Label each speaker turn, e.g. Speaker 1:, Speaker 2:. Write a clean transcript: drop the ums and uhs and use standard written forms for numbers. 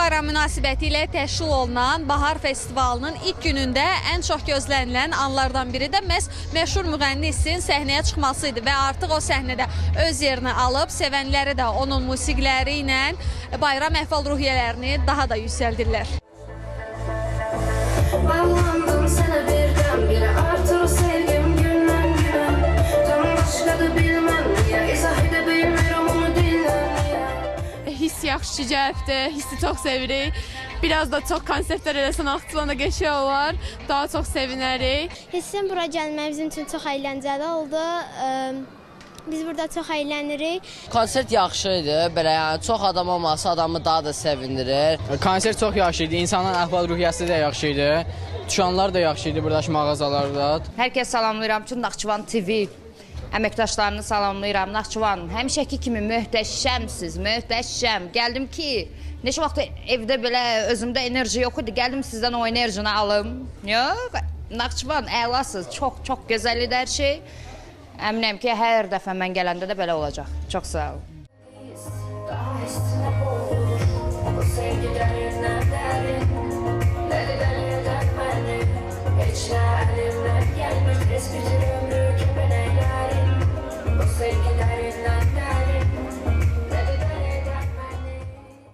Speaker 1: bayram münasibətilə təşkil olunan Bahar Festivalının ilk günündə ən çox gözlənilən anlardan biri də məhz məşhur müğənnisin səhnəyə çıxması idi və artıq o səhnədə öz yerini alıb, sevənləri də onun musiqiləri ilə bayram əhval-ruhiyyələrini daha da yüksəldirlər.
Speaker 2: Bağlandım sənə birdən-birə, artır o sevgim gündən-günə, tam başqadır bilməm niyə, izah edə bilmirəm onu dinləməyə.
Speaker 3: Hiss yaxşı cəhətdir, hissi çox sevirik. Biraz da çox konsertlər elə sanatçılarla geçiyor olar, daha çox sevinərik.
Speaker 4: Hissim bura gəlmək bizim üçün çox əyləncəli oldu. Biz burada çox əylənirik.
Speaker 5: Konsert yaxşı idi, belə yəni çox adam olması adamı daha da sevindirir.
Speaker 6: Konsert çox yaxşı idi, insanın əhval-ruhiyyəsi də yaxşı idi. Dükanlar da yaxşı idi, buradakı mağazalarda.
Speaker 7: Hər kəs salamlayıram ki, Naxçıvan TV əməkdaşlarını salamlayıram. Naxçıvan, həmişəki kimi möhtəşəmsiz, möhtəşəm. Gəldim ki, neçə vaxt evdə belə özümdə enerji yox idi, gəldim sizdən o enerjini alım. Yox, Naxçıvan əlasız, çox gözəl idi hər şey. Əminəm ki, hər dəfə mən gələndə də belə olacaq. Çox sağ olun.
Speaker 2: Heç nə əlimdən gəlmir, tez bitir ömrü ki, mən eylərim. Bu sevgiləri